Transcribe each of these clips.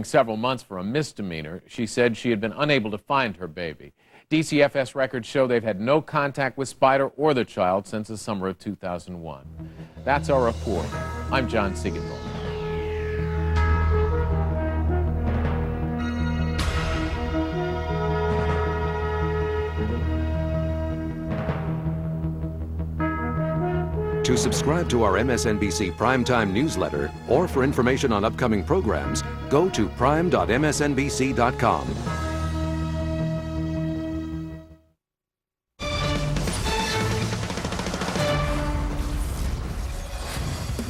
Several months for a misdemeanor. She said she had been unable to find her baby. DCFS records show they've had no contact with Spider or the child since the summer of 2001. That's our report. I'm John Siegenthaler. To subscribe to our MSNBC Primetime newsletter or for information on upcoming programs, go to prime.msnbc.com.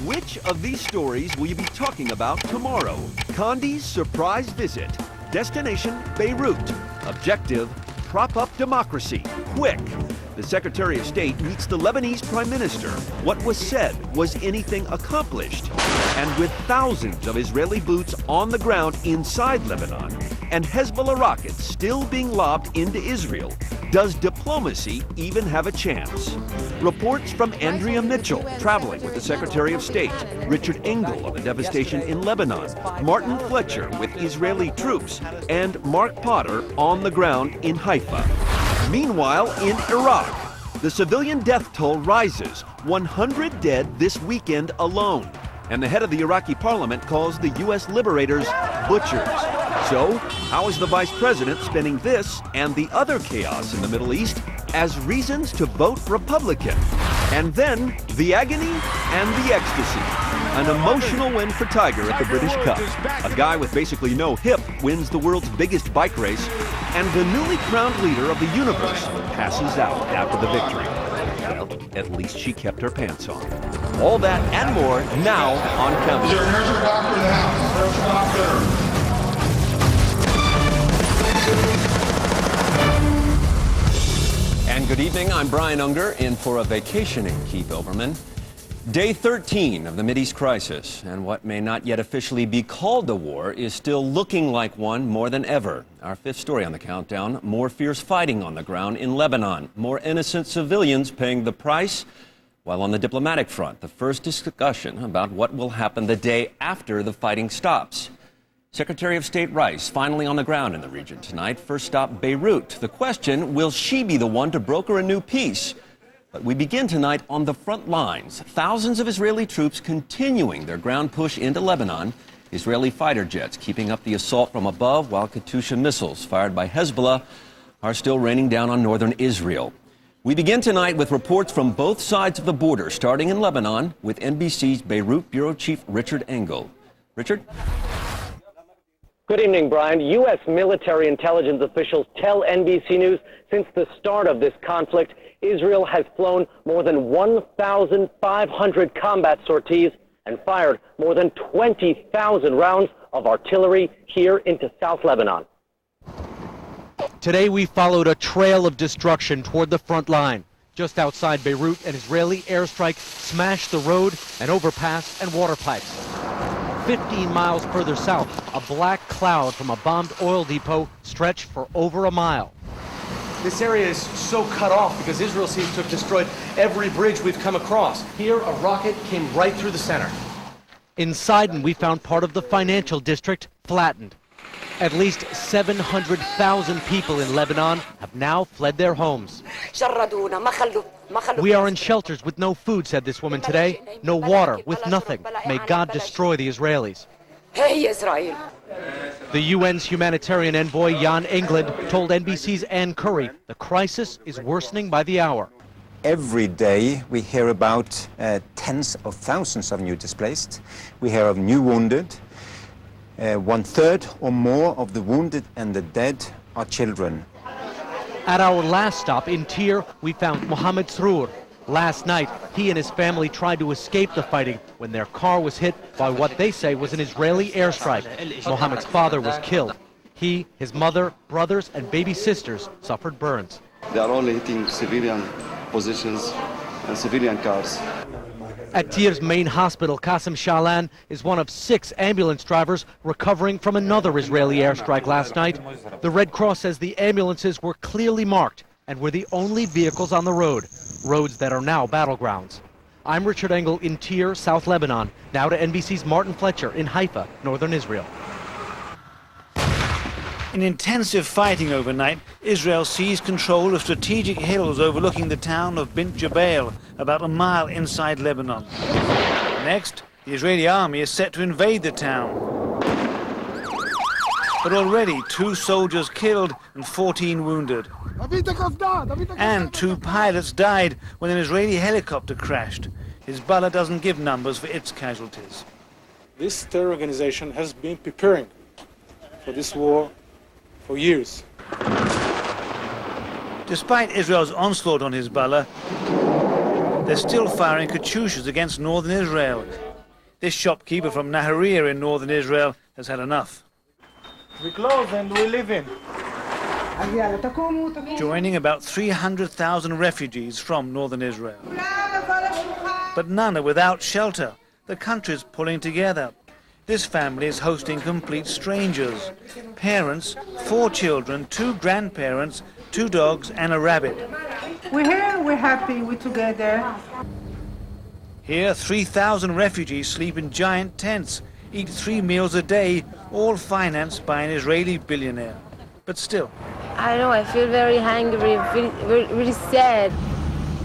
Which of these stories will you be talking about tomorrow? Condi's surprise visit. Destination, Beirut. Objective, prop up democracy. Quick. The Secretary of State meets the Lebanese Prime Minister. What was said? Was anything accomplished? And with thousands of Israeli boots on the ground inside Lebanon and Hezbollah rockets still being lobbed into Israel, does diplomacy even have a chance? Reports from Andrea Mitchell, traveling with the Secretary of State, Richard Engel on the devastation in Lebanon, Martin Fletcher with Israeli troops, and Mark Potter on the ground in Haifa. Meanwhile, in Iraq, the civilian death toll rises, 100 dead this weekend alone. And the head of the Iraqi parliament calls the U.S. liberators butchers. So, how is the vice president spinning this and the other chaos in the Middle East as reasons to vote Republican? And then, the agony and the ecstasy. An emotional win for Tiger at the British Cup. A guy with basically no hip wins the world's biggest bike race, and the newly crowned leader of the universe passes out after the victory. Well, at least she kept her pants on. All that and more now on Countdown. Here's your doctor in the house. There's your doctor. And good evening, I'm Brian Unger, in for a vacationing Keith Olbermann. Day 13 of the Mideast crisis, and what may not yet officially be called a war is still looking like one more than ever. Our fifth story on the countdown, more fierce fighting on the ground in Lebanon, more innocent civilians paying the price, while on the diplomatic front, the first discussion about what will happen the day after the fighting stops. Secretary of State Rice finally on the ground in the region tonight. First stop, Beirut. The question, will she be the one to broker a new peace? But we begin tonight on the front lines. Thousands of Israeli troops continuing their ground push into Lebanon. Israeli fighter jets keeping up the assault from above, while Katyusha missiles fired by Hezbollah are still raining down on northern Israel. We begin tonight with reports from both sides of the border, starting in Lebanon with NBC's Beirut Bureau Chief Richard Engel. Richard? Good evening, Brian. U.S. military intelligence officials tell NBC News since the start of this conflict, Israel has flown more than 1,500 combat sorties and fired more than 20,000 rounds of artillery here into South Lebanon. Today we followed a trail of destruction toward the front line. Just outside Beirut, an Israeli airstrike smashed the road, an overpass, and water pipes. 15 miles further south, a black cloud from a bombed oil depot stretched for over a mile. This area is so cut off because Israel seems to have destroyed every bridge we've come across. Here, a rocket came right through the center. In Sidon, we found part of the financial district flattened. At least 700,000 people in Lebanon have now fled their homes. We are in shelters with no food, said this woman today. No water, with nothing. May God destroy the Israelis. The UN's humanitarian envoy, Jan England, told NBC's Ann Curry the crisis is worsening by the hour. Every day we hear about tens of thousands of new displaced. We hear of new wounded. 1/3 or more of the wounded and the dead are children. At our last stop in Tyre, we found Mohammed Srour. Last night, he and his family tried to escape the fighting when their car was hit by what they say was an Israeli airstrike. Mohammed's father was killed. He, his mother, brothers, and baby sisters suffered burns. They are only hitting civilian positions and civilian cars. At Tyre's main hospital, Qasem Shalan is one of 6 ambulance drivers recovering from another Israeli airstrike last night. The Red Cross says the ambulances were clearly marked and were the only vehicles on the roads that are now battlegrounds. I'm Richard Engel in Tyre, South Lebanon. Now to NBC's Martin Fletcher in Haifa, northern Israel. In intensive fighting overnight, Israel seized control of strategic hills overlooking the town of Bint Jbeil, about a mile inside Lebanon. Next, the Israeli army is set to invade the town. But already 2 soldiers killed and 14 wounded. And 2 pilots died when an Israeli helicopter crashed. Hezbollah doesn't give numbers for its casualties. This terror organization has been preparing for this war for years. Despite Israel's onslaught on Hezbollah, they're still firing katyushas against northern Israel. This shopkeeper from Nahariya in northern Israel has had enough. We close and we live in. Joining about 300,000 refugees from northern Israel. But none are without shelter. The country's pulling together. This family is hosting complete strangers. Parents, 4 children, 2 grandparents, 2 dogs and a rabbit. We're here, we're happy, we're together. Here, 3,000 refugees sleep in giant tents, eat 3 meals a day, all financed by an Israeli billionaire. But still. I know, I feel very hungry, really sad.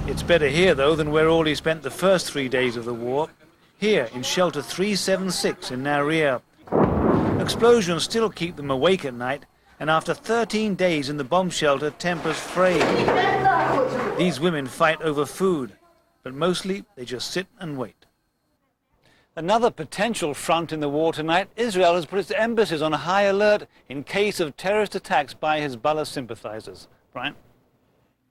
It's better here, though, than where Orly spent the first 3 days of the war. Here, in shelter 376 in Nahariya. Explosions still keep them awake at night, and after 13 days in the bomb shelter, tempers frayed. These women fight over food, but mostly they just sit and wait. Another potential front in the war tonight, Israel has put its embassies on high alert in case of terrorist attacks by Hezbollah sympathizers. Brian?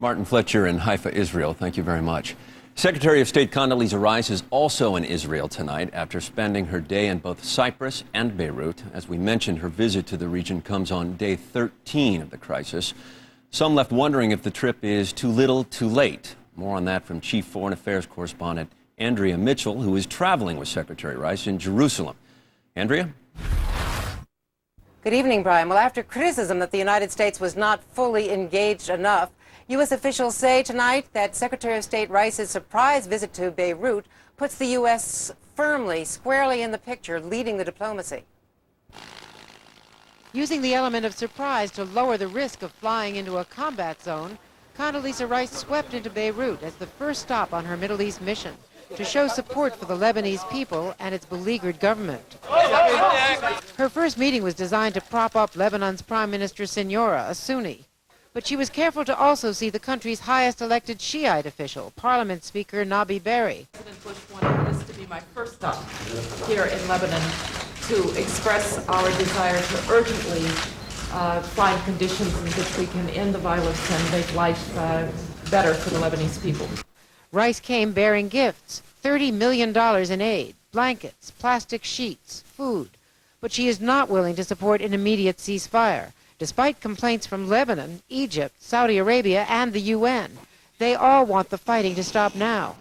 Martin Fletcher in Haifa, Israel. Thank you very much. Secretary of State Condoleezza Rice is also in Israel tonight after spending her day in both Cyprus and Beirut. As we mentioned, her visit to the region comes on day 13 of the crisis. Some left wondering if the trip is too little, too late. More on that from Chief Foreign Affairs Correspondent Andrea Mitchell, who is traveling with Secretary Rice in Jerusalem. Andrea? Good evening, Brian. Well, after criticism that the United States was not fully engaged enough, U.S. officials say tonight that Secretary of State Rice's surprise visit to Beirut puts the U.S. firmly, squarely in the picture, leading the diplomacy. Using the element of surprise to lower the risk of flying into a combat zone, Condoleezza Rice swept into Beirut as the first stop on her Middle East mission to show support for the Lebanese people and its beleaguered government. Her first meeting was designed to prop up Lebanon's Prime Minister Signora, a Sunni. But she was careful to also see the country's highest elected Shiite official, Parliament Speaker Nabi Berri. President Bush wanted this to be my first stop here in Lebanon to express our desire to urgently find conditions in which we can end the violence and make life better for the Lebanese people. Rice came bearing gifts, $30 million in aid, blankets, plastic sheets, food. But she is not willing to support an immediate ceasefire. Despite complaints from Lebanon, Egypt, Saudi Arabia, and the UN, they all want the fighting to stop now.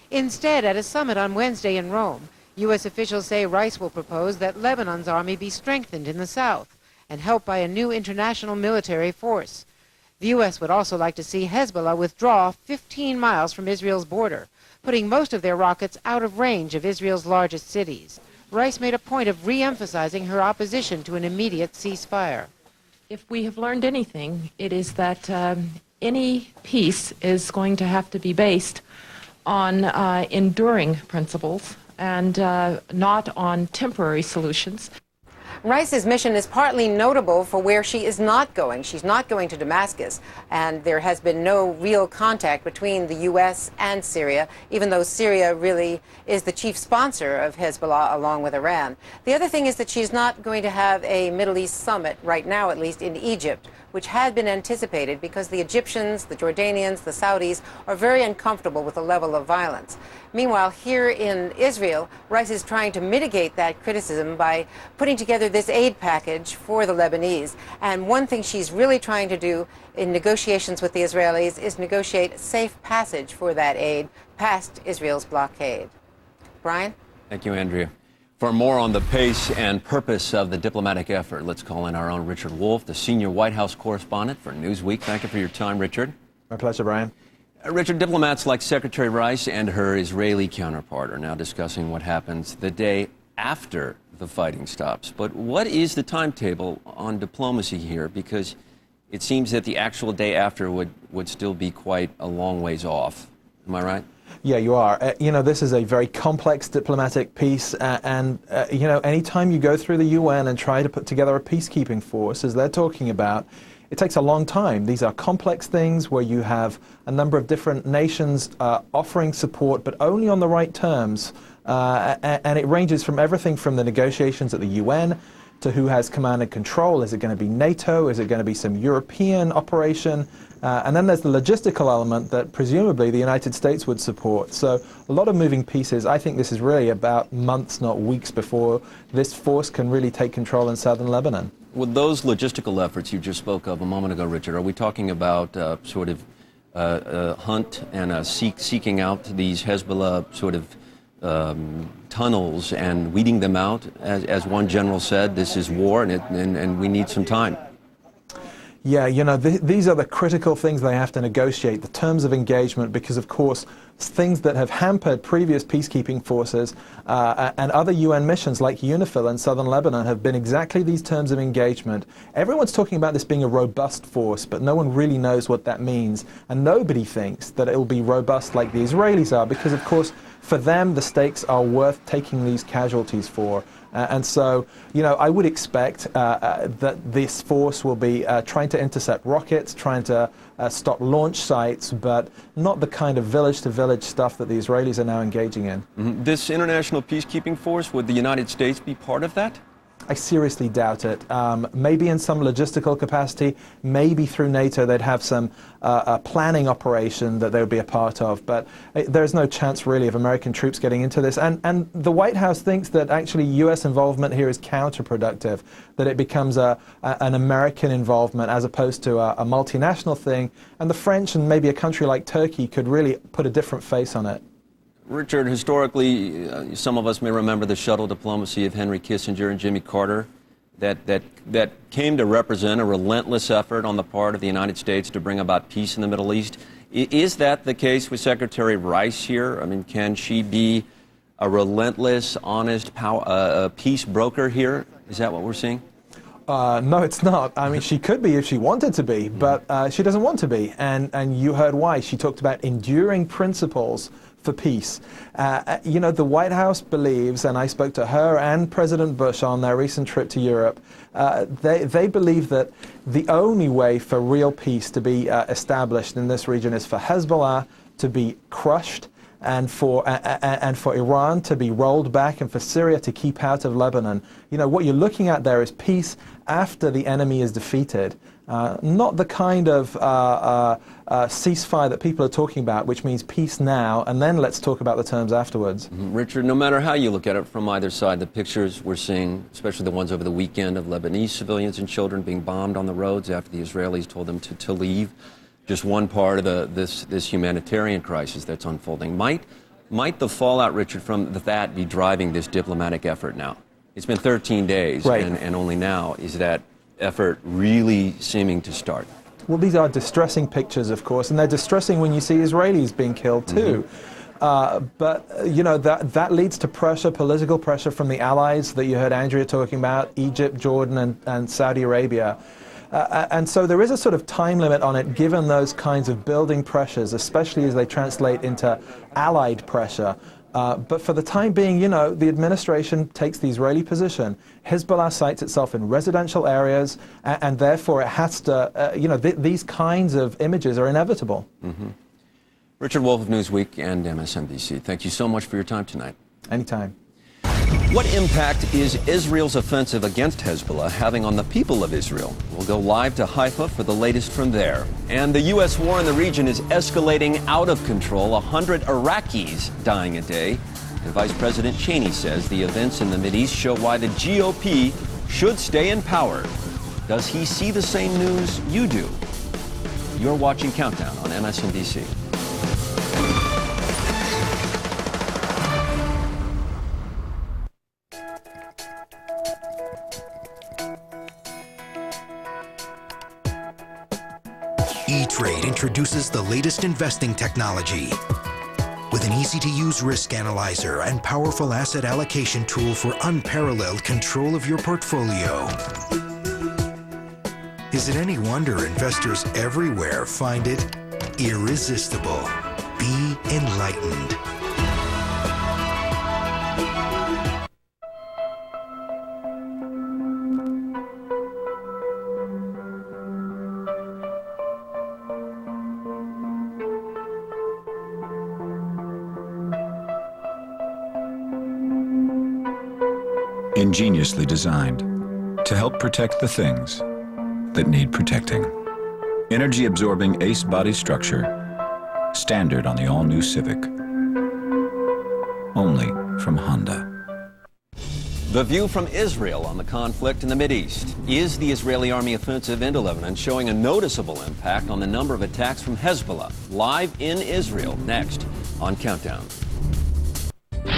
Instead, at a summit on Wednesday in Rome, U.S. officials say Rice will propose that Lebanon's army be strengthened in the south and helped by a new international military force. The U.S. would also like to see Hezbollah withdraw 15 miles from Israel's border, putting most of their rockets out of range of Israel's largest cities. Rice made a point of re-emphasizing her opposition to an immediate ceasefire. If we have learned anything, it is that any peace is going to have to be based on enduring principles and not on temporary solutions. Rice's mission is partly notable for where she is not going. She's not going to Damascus, and there has been no real contact between the U.S. and Syria, even though Syria really is the chief sponsor of Hezbollah along with Iran. The other thing is that she's not going to have a Middle East summit, right now at least, in Egypt, which had been anticipated because the Egyptians, the Jordanians, the Saudis are very uncomfortable with the level of violence. Meanwhile, here in Israel, Rice is trying to mitigate that criticism by putting together this aid package for the Lebanese. And one thing she's really trying to do in negotiations with the Israelis is negotiate safe passage for that aid past Israel's blockade. Brian? Thank you, Andrea. For more on the pace and purpose of the diplomatic effort, let's call in our own Richard Wolff, the senior White House correspondent for Newsweek. Thank you for your time, Richard. My pleasure, Brian. Richard, diplomats like Secretary Rice and her Israeli counterpart are now discussing what happens the day after the fighting stops. But what is the timetable on diplomacy here? Because it seems that the actual day after would still be quite a long ways off. Am I right? Yeah, you are. This is a very complex diplomatic piece, anytime you go through the UN and try to put together a peacekeeping force, as they're talking about, it takes a long time. These are complex things where you have a number of different nations offering support, but only on the right terms. And it ranges from everything from the negotiations at the UN to who has command and control. Is it going to be NATO? Is it going to be some European operation? And then there's the logistical element that presumably the United States would support. So a lot of moving pieces. I think this is really about months, not weeks, before this force can really take control in southern Lebanon. With those logistical efforts you just spoke of a moment ago, Richard, are we talking about sort of hunt and seeking out these Hezbollah sort of tunnels and weeding them out? As one general said, this is war and we need some time. Yeah, these are the critical things they have to negotiate, the terms of engagement, because of course things that have hampered previous peacekeeping forces and other UN missions like UNIFIL in southern Lebanon have been exactly these terms of engagement. Everyone's talking about this being a robust force, but no one really knows what that means. And nobody thinks that it will be robust like the Israelis are, because of course for them the stakes are worth taking these casualties for. And so, I would expect that this force will be trying to intercept rockets, trying to stop launch sites, but not the kind of village-to-village stuff that the Israelis are now engaging in. Mm-hmm. This international peacekeeping force, would the United States be part of that? I seriously doubt it. Maybe in some logistical capacity, maybe through NATO they'd have some planning operation that they would be a part of, but there's no chance really of American troops getting into this. And the White House thinks that actually US involvement here is counterproductive, that it becomes an American involvement as opposed to a multinational thing, and the French and maybe a country like Turkey could really put a different face on it. Richard, historically, some of us may remember the shuttle diplomacy of Henry Kissinger and Jimmy Carter that came to represent a relentless effort on the part of the United States to bring about peace in the Middle East. Is that the case with Secretary Rice here? I mean, can she be a relentless, honest peace broker here? Is that what we're seeing? No, it's not. I mean, she could be if she wanted to be, but she doesn't want to be. And you heard why. She talked about enduring principles for peace. The White House believes, and I spoke to her and President Bush on their recent trip to Europe, they believe that the only way for real peace to be established in this region is for Hezbollah to be crushed, and for Iran to be rolled back, and for Syria to keep out of Lebanon. What you're looking at there is peace after the enemy is defeated, not the kind of ceasefire that people are talking about, which means peace now, and then let's talk about the terms afterwards. Mm-hmm. Richard, no matter how you look at it from either side, the pictures we're seeing, especially the ones over the weekend of Lebanese civilians and children being bombed on the roads after the Israelis told them to leave, just one part of this humanitarian crisis that's unfolding. Might the fallout, Richard, from that be driving this diplomatic effort now? It's been 13 days, right, and only now is that effort really seeming to start. Well, these are distressing pictures, of course, and they're distressing when you see Israelis being killed too. Mm-hmm. But that leads to pressure, political pressure from the allies that you heard Andrea talking about, Egypt, Jordan, and Saudi Arabia. And so there is a sort of time limit on it, given those kinds of building pressures, especially as they translate into allied pressure. But for the time being, the administration takes the Israeli position. Hezbollah sites itself in residential areas, and therefore it has to, these kinds of images are inevitable. Mm-hmm. Richard Wolff of Newsweek and MSNBC, thank you so much for your time tonight. Anytime. What impact is Israel's offensive against Hezbollah having on the people of Israel? We'll go live to Haifa for the latest from there. And the U.S. war in the region is escalating out of control. 100 Iraqis dying a day. And Vice President Cheney says the events in the Mideast show why the GOP should stay in power. Does he see the same news you do? You're watching Countdown on MSNBC. E-Trade introduces the latest investing technology. with an easy-to-use risk analyzer and powerful asset allocation tool for unparalleled control of your portfolio. Is it any wonder investors everywhere find it irresistible? Be enlightened. Ingeniously designed to help protect the things that need protecting. Energy-absorbing ACE body structure, standard on the all-new Civic. Only from Honda. The view from Israel on the conflict in the Mideast. Is the Israeli army offensive into Lebanon showing a noticeable impact on the number of attacks from Hezbollah? Live in Israel, next on Countdown.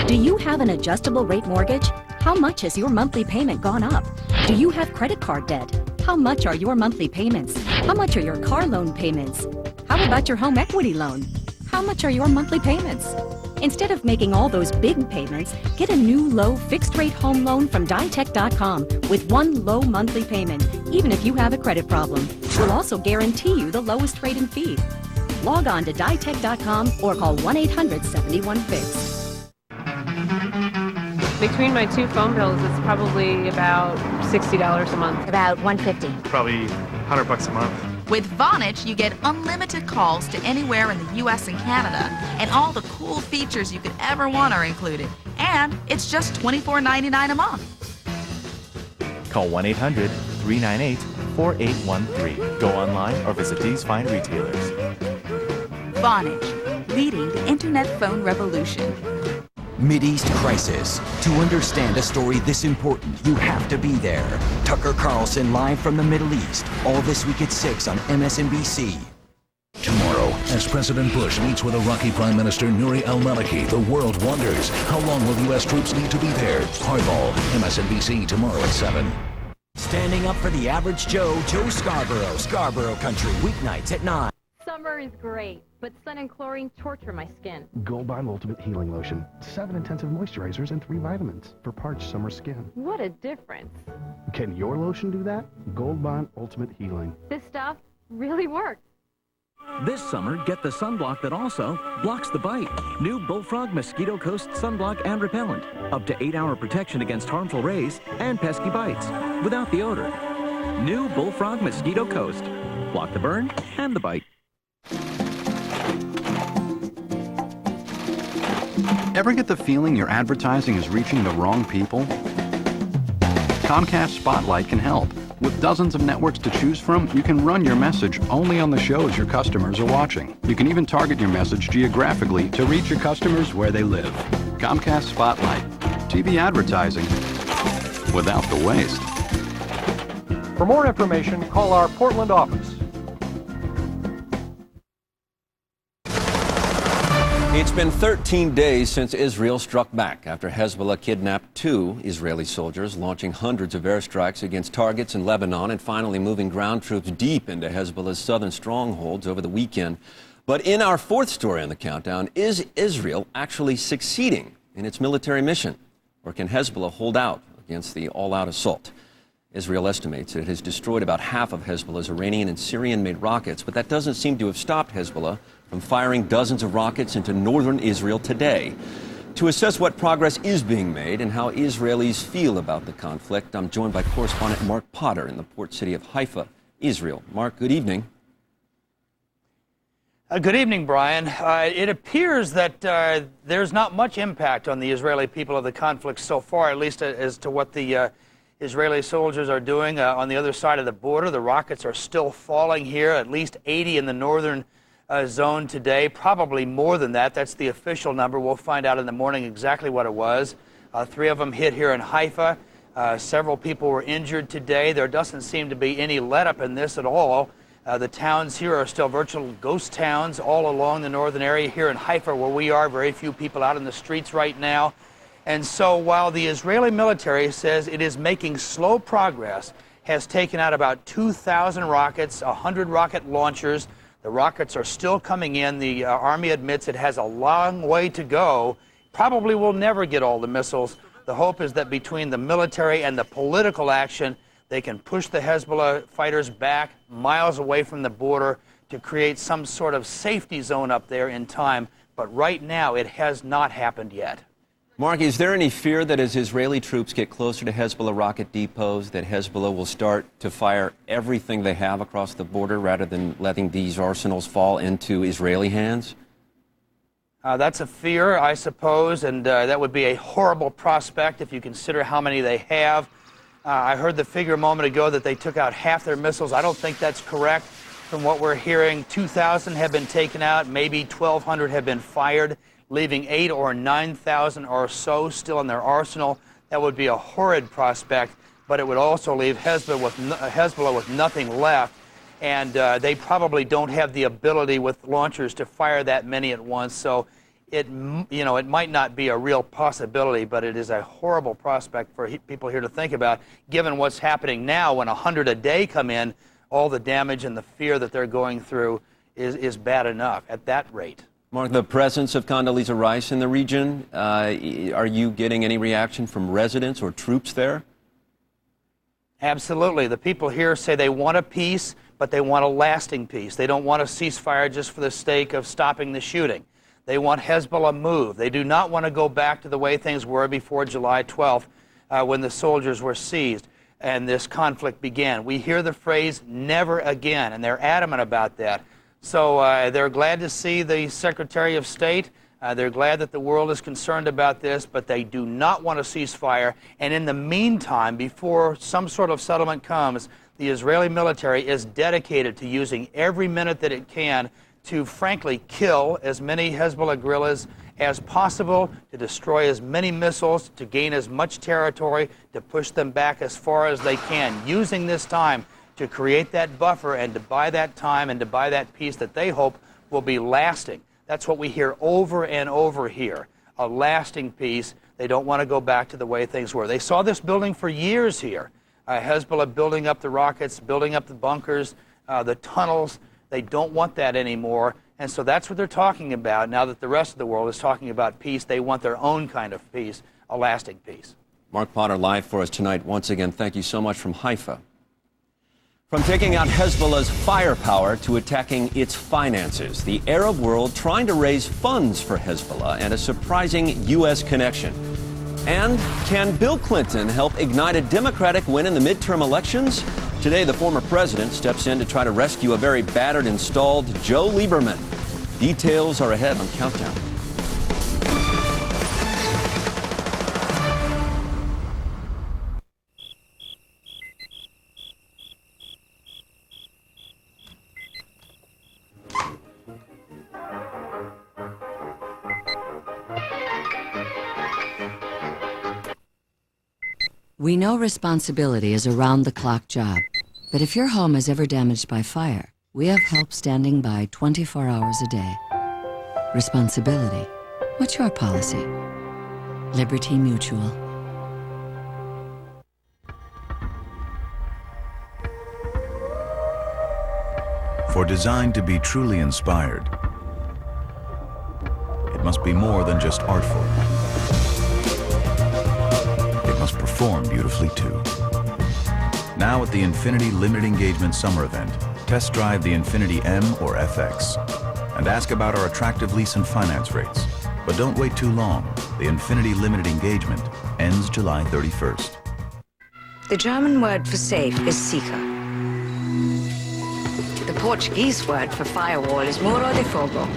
Do you have an adjustable rate mortgage? How much has your monthly payment gone up? Do you have credit card debt? How much are your monthly payments? How much are your car loan payments? How about your home equity loan? How much are your monthly payments? Instead of making all those big payments, get a new low fixed-rate home loan from Ditech.com with one low monthly payment, even if you have a credit problem. We'll also guarantee you the lowest rate and fee. Log on to Ditech.com or call 1-800-71-FIX. Between my two phone bills, it's probably about $60 a month. About $150. Probably $100 a month. With Vonage, you get unlimited calls to anywhere in the U.S. and Canada, and all the cool features you could ever want are included. And it's just $24.99 a month. Call 1-800-398-4813. Go online or visit these fine retailers. Vonage, leading the internet phone revolution. Mideast crisis. To understand a story this important, you have to be there. Tucker Carlson live from the Middle East. All this week at 6 on MSNBC. Tomorrow, as President Bush meets with Iraqi Prime Minister Nouri al-Maliki, the world wonders, how long will U.S. troops need to be there? Hardball, MSNBC, tomorrow at 7. Standing up for the average Joe Scarborough, Scarborough Country, weeknights at 9. Summer is great, but sun and chlorine torture my skin. Gold Bond Ultimate Healing Lotion. 7 intensive moisturizers and 3 vitamins for parched summer skin. What a difference. Can your lotion do that? Gold Bond Ultimate Healing. This stuff really works. This summer, get the sunblock that also blocks the bite. New Bullfrog Mosquito Coast Sunblock and Repellent. Up to 8-hour protection against harmful rays and pesky bites without the odor. New Bullfrog Mosquito Coast. Block the burn and the bite. Ever get the feeling your advertising is reaching the wrong people? Comcast Spotlight can help. With dozens of networks to choose from, you can run your message only on the shows your customers are watching. You can even target your message geographically to reach your customers where they live. Comcast Spotlight. TV advertising without the waste. For more information, call our Portland office. It's been 13 days since Israel struck back after Hezbollah kidnapped 2 Israeli soldiers, launching hundreds of airstrikes against targets in Lebanon and finally moving ground troops deep into Hezbollah's southern strongholds over the weekend. But in our 4th story on the countdown, is Israel actually succeeding in its military mission? Or can Hezbollah hold out against the all-out assault? Israel estimates that it has destroyed about half of Hezbollah's Iranian and Syrian-made rockets, but that doesn't seem to have stopped Hezbollah from firing dozens of rockets into northern Israel today. To assess what progress is being made and how Israelis feel about the conflict, I'm joined by correspondent Mark Potter in the port city of Haifa, Israel. Mark, good evening. Good evening, Brian. It appears that there's not much impact on the Israeli people of the conflict so far, at least as to what the Israeli soldiers are doing on the other side of the border. The rockets are still falling here, at least 80 in the northern zone today, probably more than that. That's the official number. We'll find out in the morning exactly what it was. 3 of them hit here in Haifa. Several people were injured today. There doesn't seem to be any let-up in this at all. The towns here are still virtual ghost towns all along the northern area. Here in Haifa, where we are, very few people out in the streets right now. And so while the Israeli military says it is making slow progress, has taken out about 2,000 rockets, 100 rocket launchers, The rockets are still coming in. The Army admits it has a long way to go. Probably will never get all the missiles. The hope is that between the military and the political action, they can push the Hezbollah fighters back miles away from the border to create some sort of safety zone up there in time. But right now, it has not happened yet. Mark, is there any fear that as Israeli troops get closer to Hezbollah rocket depots, that Hezbollah will start to fire everything they have across the border rather than letting these arsenals fall into Israeli hands? That's a fear, I suppose, and that would be a horrible prospect if you consider how many they have. I heard the figure a moment ago that they took out half their missiles. I don't think that's correct. From what we're hearing, 2,000 have been taken out, maybe 1,200 have been fired, leaving 8,000 or 9,000 or so still in their arsenal. That would be a horrid prospect, but it would also leave Hezbollah with nothing left. And they probably don't have the ability with launchers to fire that many at once. So it might not be a real possibility, but it is a horrible prospect for people here to think about, given what's happening now when 100 a day come in. All the damage and the fear that they're going through is bad enough at that rate. Mark, the presence of Condoleezza Rice in the region, are you getting any reaction from residents or troops there? Absolutely. The people here say they want a peace, but they want a lasting peace. They don't want a ceasefire just for the sake of stopping the shooting. They want Hezbollah moved. They do not want to go back to the way things were before July 12th when the soldiers were seized and this conflict began. We hear the phrase, never again, and they're adamant about that. So they're glad to see the Secretary of State. They're glad that the world is concerned about this, but they do not want a ceasefire. And in the meantime, before some sort of settlement comes, the Israeli military is dedicated to using every minute that it can to, frankly, kill as many Hezbollah guerrillas as possible, to destroy as many missiles, to gain as much territory, to push them back as far as they can, using this time to create that buffer and to buy that time and to buy that peace that they hope will be lasting. That's what we hear over and over here, a lasting peace. They don't want to go back to the way things were. They saw this building for years here. Hezbollah building up the rockets, building up the bunkers, the tunnels. They don't want that anymore. And so that's what they're talking about. Now that the rest of the world is talking about peace, they want their own kind of peace, a lasting peace. Mark Potter live for us tonight. Once again, thank you so much from Haifa. From taking out Hezbollah's firepower to attacking its finances, the Arab world trying to raise funds for Hezbollah and a surprising U.S. connection. And can Bill Clinton help ignite a Democratic win in the midterm elections? Today, the former president steps in to try to rescue a very battered and stalled Joe Lieberman. Details are ahead on Countdown. We know responsibility is a round-the-clock job, but if your home is ever damaged by fire, we have help standing by 24 hours a day. Responsibility. What's your policy? Liberty Mutual. For design to be truly inspired, it must be more than just artful. It must perform beautifully too. Now at the Infiniti Limited Engagement Summer Event, test drive the Infiniti M or FX and ask about our attractive lease and finance rates. But don't wait too long. The Infiniti Limited Engagement ends July 31st. The German word for safe is sicher. The Portuguese word for firewall is muro de fogo.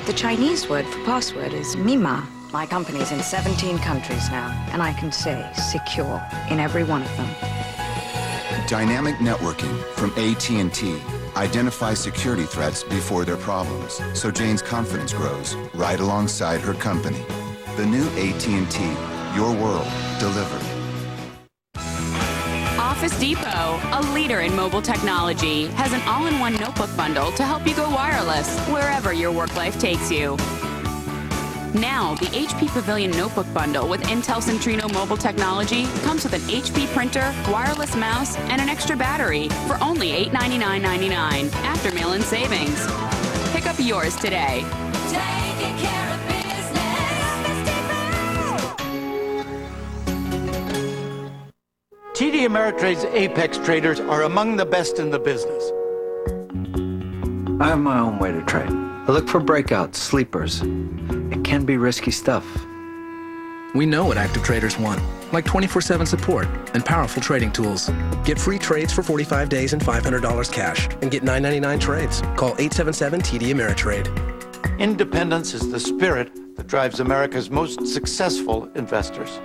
The Chinese word for password is mima. My company's in 17 countries now, and I can say secure in every one of them. Dynamic networking from AT&T identifies security threats before they're problems, so Jane's confidence grows right alongside her company. The new AT&T, your world delivered. Office Depot, a leader in mobile technology, has an all-in-one notebook bundle to help you go wireless wherever your work life takes you. Now, the HP Pavilion Notebook Bundle with Intel Centrino mobile technology comes with an HP printer, wireless mouse, and an extra battery for only $899.99 after mail-in savings. Pick up yours today. Taking care of TD Ameritrade's Apex traders are among the best in the business. I have my own way to trade. I look for breakouts, sleepers. It can be risky stuff. We know what active traders want, like 24/7 support and powerful trading tools. Get free trades for 45 days and $500 cash, and get $9.99 trades. Call 877-TD Ameritrade. Independence is the spirit that drives America's most successful investors.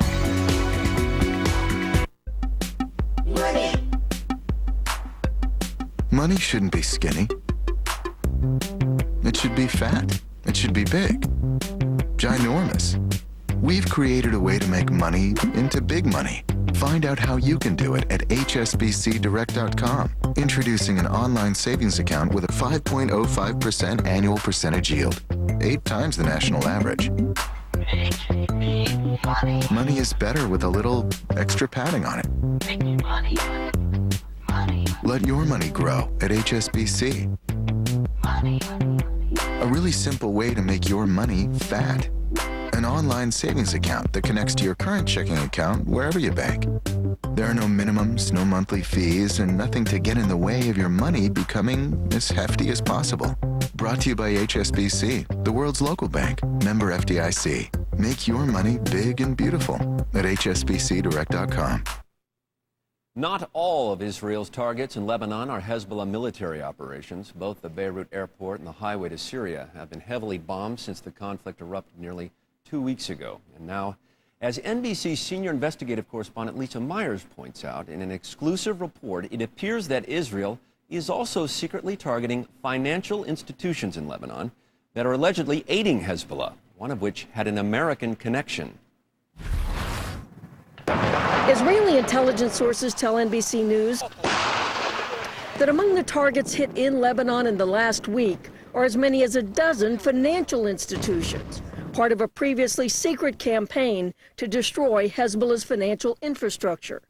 Money shouldn't be skinny. It should be fat. It should be big. Ginormous. We've created a way to make money into big money. Find out how you can do it at hsbcdirect.com. Introducing an online savings account with a 5.05% annual percentage yield. 8 times the national average. Money is better with a little extra padding on it. Let your money grow at HSBC. A really simple way to make your money fat. An online savings account that connects to your current checking account wherever you bank. There are no minimums, no monthly fees, and nothing to get in the way of your money becoming as hefty as possible. Brought to you by HSBC, the world's local bank, member FDIC. Make your money big and beautiful at hsbcdirect.com. Not all of Israel's targets in Lebanon are Hezbollah military operations. Both the Beirut airport and the highway to Syria have been heavily bombed since the conflict erupted nearly 2 weeks ago. And now, as NBC senior investigative correspondent Lisa Myers points out in an exclusive report, it appears that Israel is also secretly targeting financial institutions in Lebanon that are allegedly aiding Hezbollah, one of which had an American connection. Israeli intelligence sources tell NBC News that among the targets hit in Lebanon in the last week are as many as a dozen financial institutions, part of a previously secret campaign to destroy Hezbollah's financial infrastructure.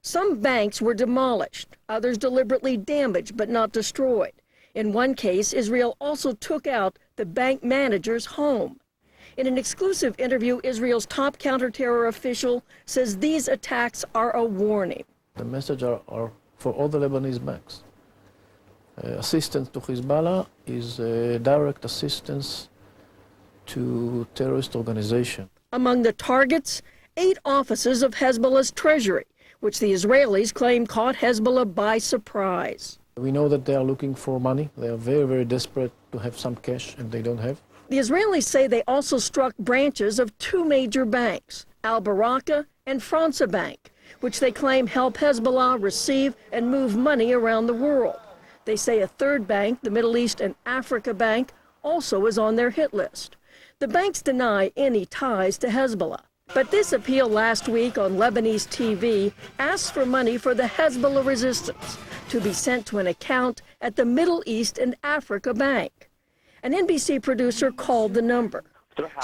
Some banks were demolished, others deliberately damaged but not destroyed. In one case, Israel also took out the bank manager's home. In an exclusive interview, Israel's top counterterror official says these attacks are a warning. The message are for all the Lebanese banks. Assistance to Hezbollah is direct assistance to terrorist organization. Among the targets, 8 offices of Hezbollah's treasury, which the Israelis claim caught Hezbollah by surprise. We know that they are looking for money. They are very, very desperate to have some cash, and they don't have. The Israelis say they also struck branches of 2 major banks, Al Baraka and Fransa Bank, which they claim help Hezbollah receive and move money around the world. They say a third bank, the Middle East and Africa Bank, also is on their hit list. The banks deny any ties to Hezbollah. But this appeal last week on Lebanese TV asks for money for the Hezbollah resistance to be sent to an account at the Middle East and Africa Bank. An NBC producer called the number.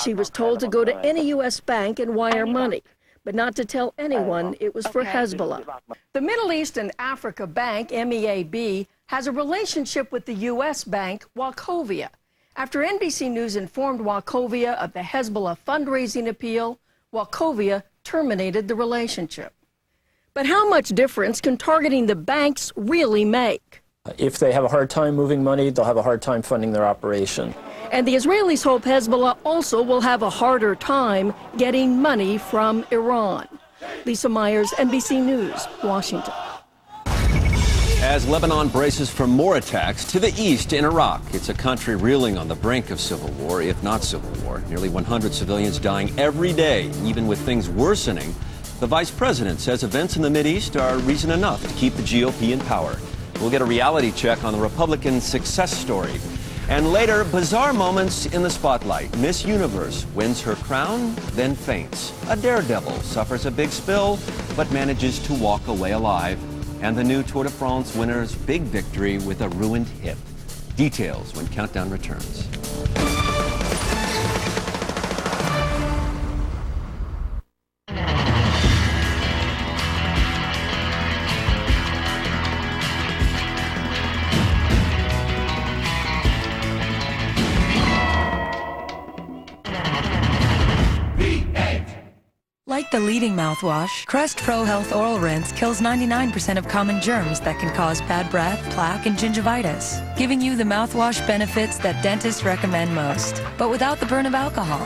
She was told to go to any U.S. bank and wire money, but not to tell anyone it was for Hezbollah. The Middle East and Africa Bank, MEAB, has a relationship with the U.S. bank Wachovia. After NBC News informed Wachovia of the Hezbollah fundraising appeal, Wachovia terminated the relationship. But how much difference can targeting the banks really make? If they have a hard time moving money, they'll have a hard time funding their operation. And the Israelis hope Hezbollah also will have a harder time getting money from Iran. Lisa Myers, NBC News, Washington. As Lebanon braces for more attacks to the east in Iraq, it's a country reeling on the brink of civil war, if not civil war. Nearly 100 civilians dying every day, even with things worsening. The vice president says events in the Mideast are reason enough to keep the GOP in power. We'll get a reality check on the Republican success story. And later, bizarre moments in the spotlight. Miss Universe wins her crown, then faints. A daredevil suffers a big spill, but manages to walk away alive. And the new Tour de France winner's big victory with a ruined hip. Details when Countdown returns. Like the leading mouthwash, Crest Pro Health Oral Rinse kills 99% of common germs that can cause bad breath, plaque, and gingivitis, giving you the mouthwash benefits that dentists recommend most, but without the burn of alcohol.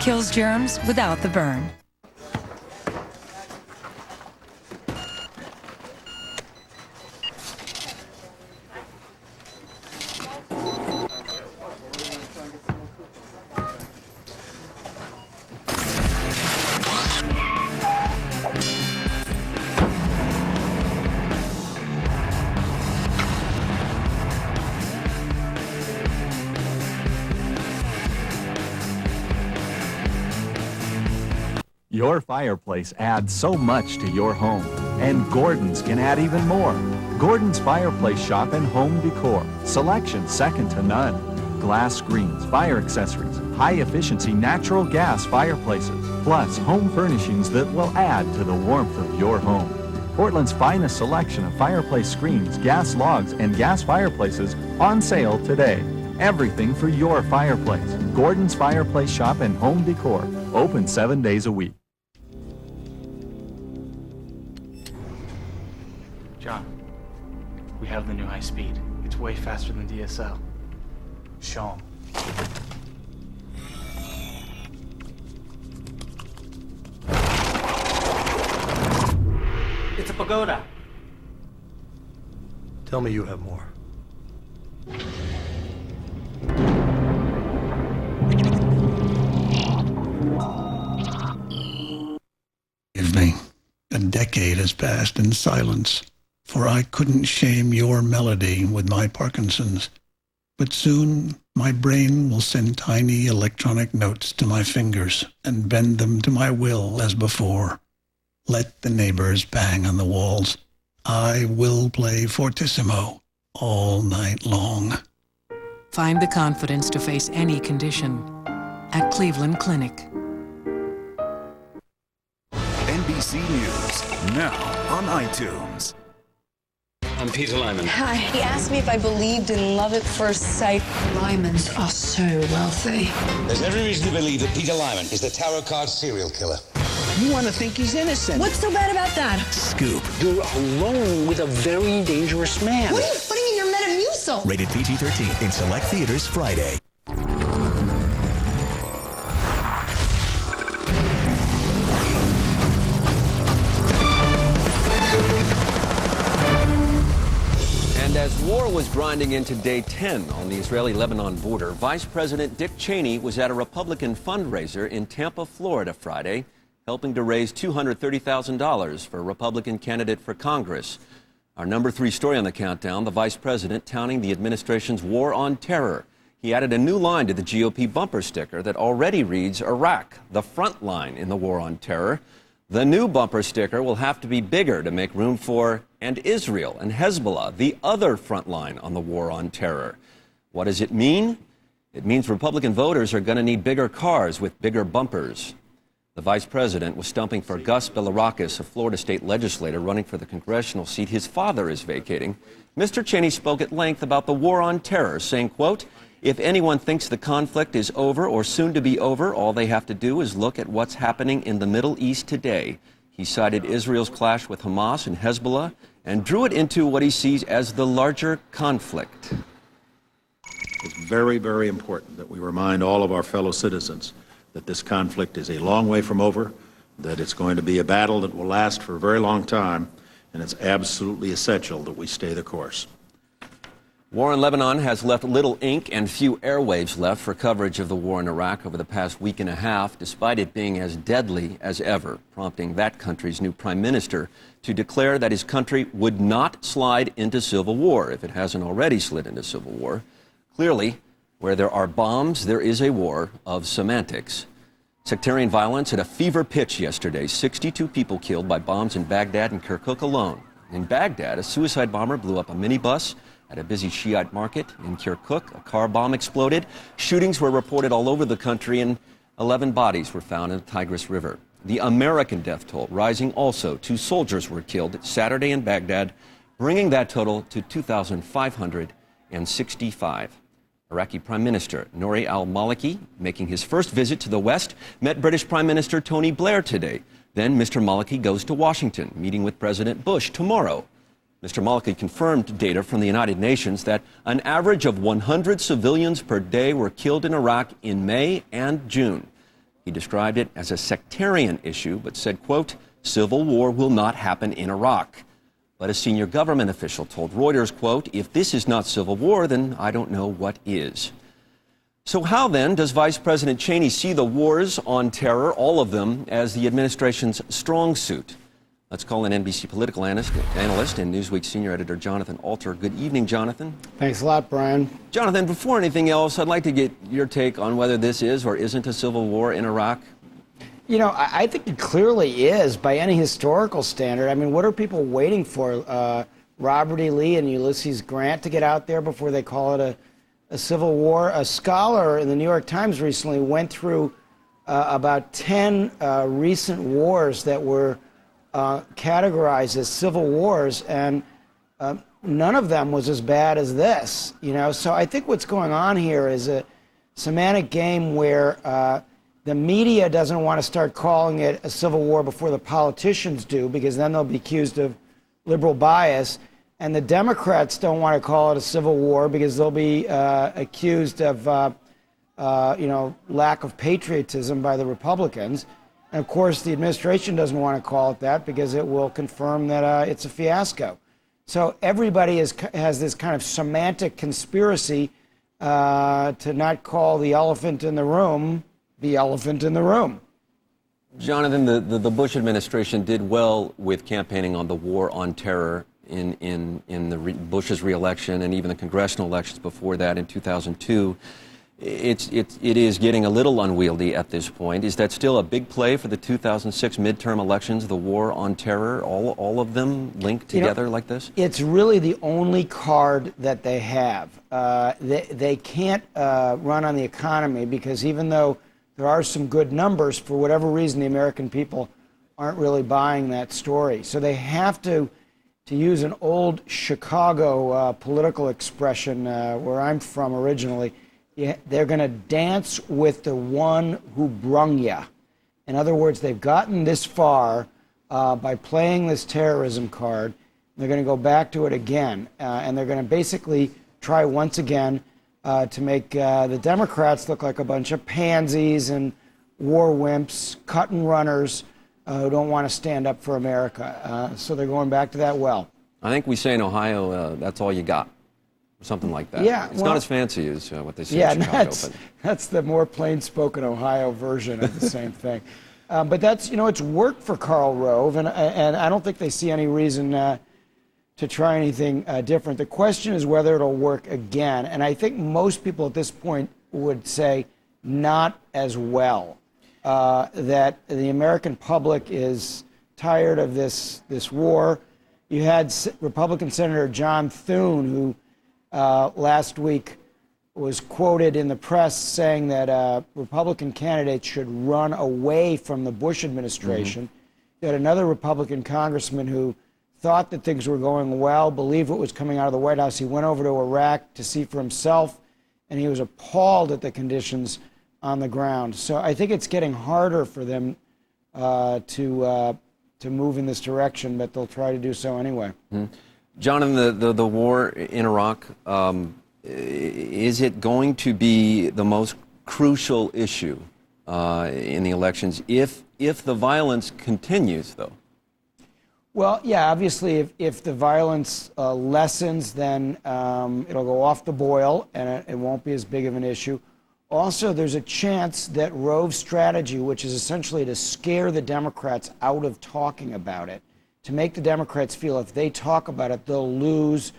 Kills germs without the burn. Your fireplace adds so much to your home, and Gordon's can add even more. Gordon's Fireplace Shop and Home Decor. Selection second to none. Glass screens, fire accessories, high-efficiency natural gas fireplaces, plus home furnishings that will add to the warmth of your home. Portland's finest selection of fireplace screens, gas logs, and gas fireplaces on sale today. Everything for your fireplace. Gordon's Fireplace Shop and Home Decor. Open 7 days a week. John, we have the new high speed. It's way faster than DSL. Show 'em. It's a pagoda. Tell me you have more. Forgive me. A decade has passed in silence, for I couldn't shame your melody with my Parkinson's. But soon my brain will send tiny electronic notes to my fingers and bend them to my will as before. Let the neighbors bang on the walls. I will play fortissimo all night long. Find the confidence to face any condition at Cleveland Clinic. NBC News, now on iTunes. I'm Peter Lyman. Hi. He asked me if I believed in love at first sight. Lymans are so wealthy. There's every reason to believe that Peter Lyman is the tarot card serial killer. You want to think he's innocent. What's so bad about that? Scoop. You're alone with a very dangerous man. What are you putting in your Metamucil? Rated PG-13 in select theaters Friday. And as war was grinding into day 10 on the Israeli-Lebanon border, Vice President Dick Cheney was at a Republican fundraiser in Tampa, Florida Friday, helping to raise $230,000 for a Republican candidate for Congress. Our number 3 story on the countdown, the vice president touting the administration's war on terror. He added a new line to the GOP bumper sticker that already reads, Iraq, the front line in the war on terror. The new bumper sticker will have to be bigger to make room for, and Israel and Hezbollah, the other front line on the war on terror. What does it mean? It means Republican voters are going to need bigger cars with bigger bumpers. The vice president was stumping for Gus Bilirakis, a Florida state legislator running for the congressional seat his father is vacating. Mr. Cheney spoke at length about the war on terror, saying, quote, if anyone thinks the conflict is over or soon to be over, all they have to do is look at what's happening in the Middle East today. He cited Israel's clash with Hamas and Hezbollah and drew it into what he sees as the larger conflict. It's very, very important that we remind all of our fellow citizens that this conflict is a long way from over, that it's going to be a battle that will last for a very long time, and it's absolutely essential that we stay the course. War in Lebanon has left little ink and few airwaves left for coverage of the war in Iraq over the past week and a half, despite it being as deadly as ever, prompting that country's new prime minister to declare that his country would not slide into civil war if it hasn't already slid into civil war. Clearly, where there are bombs, there is a war of semantics. Sectarian violence at a fever pitch yesterday. 62 people killed by bombs in Baghdad and Kirkuk alone. In Baghdad, a suicide bomber blew up a minibus at a busy Shiite market. In Kirkuk, a car bomb exploded. Shootings were reported all over the country, and 11 bodies were found in the Tigris River. The American death toll rising also. 2 soldiers were killed Saturday in Baghdad, bringing that total to 2,565. Iraqi Prime Minister Nouri al-Maliki, making his first visit to the West, met British Prime Minister Tony Blair today. Then Mr. Maliki goes to Washington, meeting with President Bush tomorrow. Mr. Maliki confirmed data from the United Nations that an average of 100 civilians per day were killed in Iraq in May and June. He described it as a sectarian issue, but said, quote, civil war will not happen in Iraq. But a senior government official told Reuters, quote, if this is not civil war, then I don't know what is. So how then does Vice President Cheney see the wars on terror, all of them, as the administration's strong suit? Let's call in NBC political analyst and Newsweek senior editor Jonathan Alter. Good evening, Jonathan. Thanks a lot, Brian. Jonathan, before anything else, I'd like to get your take on whether this is or isn't a civil war in Iraq. You know, I think it clearly is by any historical standard. I mean, what are people waiting for? Robert E. Lee and Ulysses Grant to get out there before they call it a civil war? A scholar in the New York Times recently went through about 10 recent wars that were categorized as civil wars, and none of them was as bad as this. You know, so I think what's going on here is a semantic game where the media doesn't want to start calling it a civil war before the politicians do, because then they'll be accused of liberal bias. And the Democrats don't want to call it a civil war because they'll be accused of, lack of patriotism by the Republicans. And of course, the administration doesn't want to call it that because it will confirm that it's a fiasco. So everybody has this kind of semantic conspiracy to not call the elephant in the room the elephant in the room. Jonathan, the Bush administration did well with campaigning on the war on terror in Bush's reelection and even the congressional elections before that in 2002. It is getting a little unwieldy at this point. Is that still a big play for the 2006 midterm elections, the war on terror, all of them linked together like this? It's really the only card that they have. They can't run on the economy because even though there are some good numbers, for whatever reason, the American people aren't really buying that story. So they have to use an old Chicago political expression where I'm from originally, they're going to dance with the one who brung ya. In other words, they've gotten this far by playing this terrorism card. They're going to go back to it again, and they're going to basically try once again to make the Democrats look like a bunch of pansies and war wimps, cut and runners who don't want to stand up for America. So they're going back to that well. I think we say in Ohio, that's all you got. Something like that. Yeah, it's not as fancy as what they say in Chicago. That's the more plain-spoken Ohio version of the same thing. But that's, it's worked for Karl Rove, and I don't think they see any reason to try anything different. The question is whether it'll work again, and I think most people at this point would say not as well. That the American public is tired of this war. You had Republican Senator John Thune, who last week was quoted in the press saying that Republican candidates should run away from the Bush administration. Mm-hmm. You had another Republican congressman who thought that things were going well, believed what was coming out of the White House. He went over to Iraq to see for himself, and he was appalled at the conditions on the ground. So I think it's getting harder for them to move in this direction, but they'll try to do so anyway. Mm-hmm. Jonathan, the war in Iraq, is it going to be the most crucial issue in the elections if the violence continues, though? Well, yeah, obviously, if the violence lessens, then it'll go off the boil and it won't be as big of an issue. Also, there's a chance that Rove's strategy, which is essentially to scare the Democrats out of talking about it, to make the Democrats feel if they talk about it, they'll lose.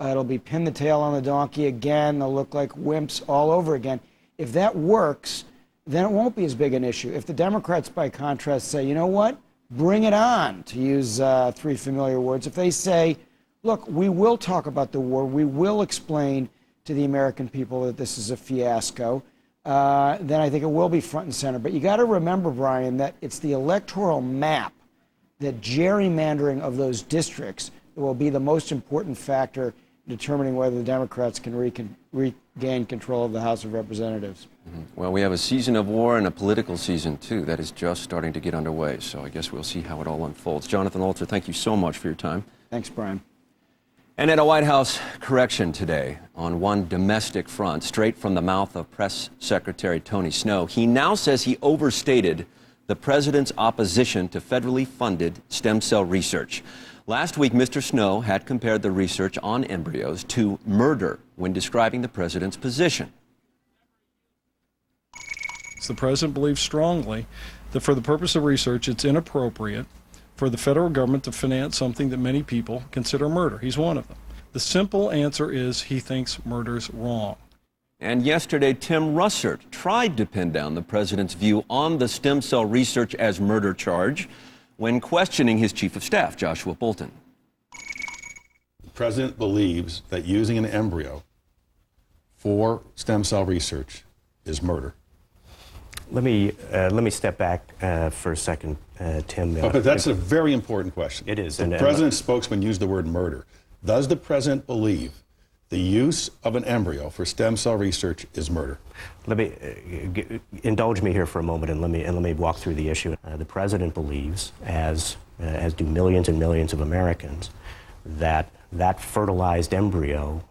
It'll be pin the tail on the donkey again. They'll look like wimps all over again. If that works, then it won't be as big an issue. If the Democrats, by contrast, say, you know what, bring it on, to use three familiar words. If they say, look, we will talk about the war, we will explain to the American people that this is a fiasco, then I think it will be front and center. But you got to remember, Brian, that it's the electoral map, that gerrymandering of those districts, that will be the most important factor determining whether the Democrats can regain control of the House of Representatives. Well, we have a season of war and a political season, too, that is just starting to get underway. So I guess we'll see how it all unfolds. Jonathan Alter, thank you so much for your time. Thanks, Brian. And at a White House correction today on one domestic front, straight from the mouth of Press Secretary Tony Snow, he now says he overstated the president's opposition to federally funded stem cell research. Last week, Mr. Snow had compared the research on embryos to murder when describing the president's position. The president believes strongly that for the purpose of research, it's inappropriate for the federal government to finance something that many people consider murder. He's one of them. The simple answer is he thinks murder's wrong. And yesterday, Tim Russert tried to pin down the president's view on the stem cell research as murder charge when questioning his chief of staff, Joshua Bolten. The president believes that using an embryo for stem cell research is murder. Let me step back for a second, Tim. But that's a very important question. It is. The president's spokesman used the word murder. Does the president believe the use of an embryo for stem cell research is murder? Let me indulge me here for a moment, and let me walk through the issue. The president believes, as do millions and millions of Americans, that fertilized embryo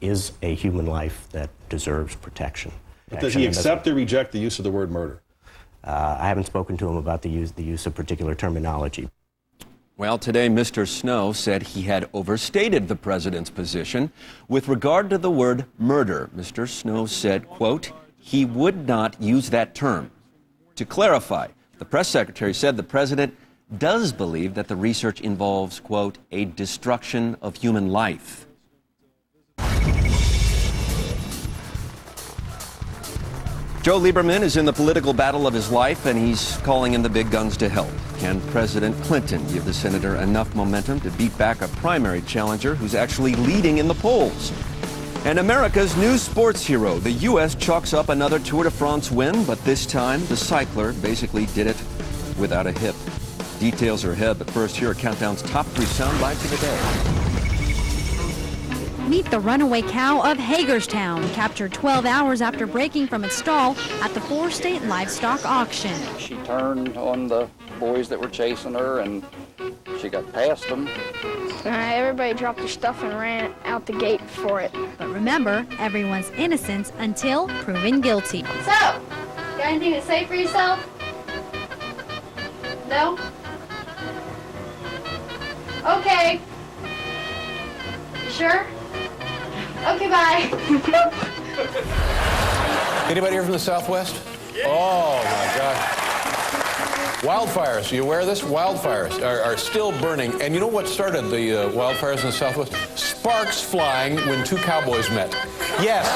is a human life that deserves protection. But does he accept or reject the use of the word murder? I haven't spoken to him about the use of particular terminology. Well, today, Mr. Snow said he had overstated the president's position. With regard to the word murder, Mr. Snow said, quote, he would not use that term. To clarify, the press secretary said the president does believe that the research involves, quote, a destruction of human life. Joe Lieberman is in the political battle of his life, and he's calling in the big guns to help. Can President Clinton give the senator enough momentum to beat back a primary challenger who's actually leading in the polls? And America's new sports hero, the U.S. chalks up another Tour de France win, but this time the cycler basically did it without a hip. Details are ahead, but first, here are Countdown's top 3 sound bites of the day. Meet the runaway cow of Hagerstown, captured 12 hours after breaking from its stall at the 4-state livestock auction. She turned on the boys that were chasing her, and she got past them. Everybody dropped their stuff and ran out the gate for it. But remember, everyone's innocence until proven guilty. So, got anything to say for yourself? No? Okay. You sure? Okay, bye. Anybody here from the Southwest? Yeah. Oh, my God. Wildfires, are you aware of this? Wildfires are still burning. And you know what started the wildfires in the Southwest? Sparks flying when 2 cowboys met. Yes.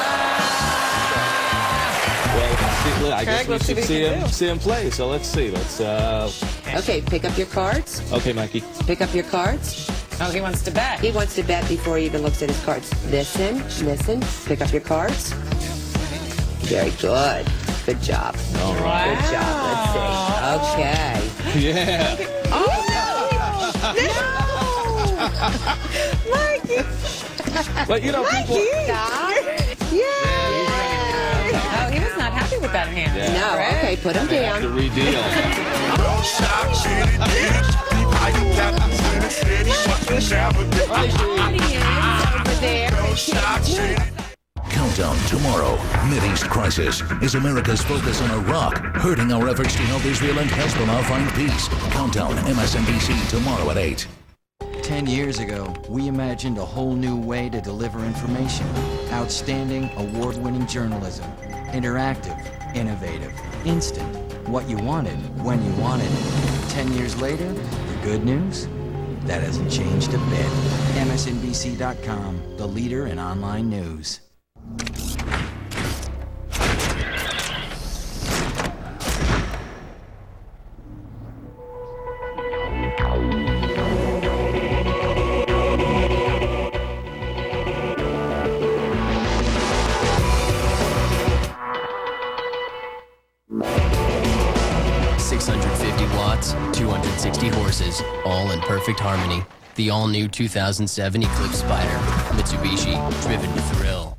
Well, I guess we should see him play. So let's see. Okay, pick up your cards. Okay, Mikey. Pick up your cards. Oh, he wants to bet. He wants to bet before he even looks at his cards. Listen. Pick up your cards. Very good. Good job. All right. Good job. Let's see. Okay. Yeah. Oh, no! Mikey! But you know, people... Yeah. Oh, he was not happy with that hand. Yeah. No, right? Okay, put him down. The redeal. Countdown tomorrow. Mideast crisis. Is America's focus on Iraq hurting our efforts to help Israel and Hezbollah find peace? Countdown, MSNBC, tomorrow at 8. 10 years ago, we imagined a whole new way to deliver information. Outstanding, award-winning journalism. Interactive, innovative, instant. What you wanted, when you wanted it. 10 years later, the good news? That hasn't changed a bit. MSNBC.com, the leader in online news. watts, 260 horses, all in perfect harmony. The all-new 2007 Eclipse Spider. Mitsubishi, driven to thrill.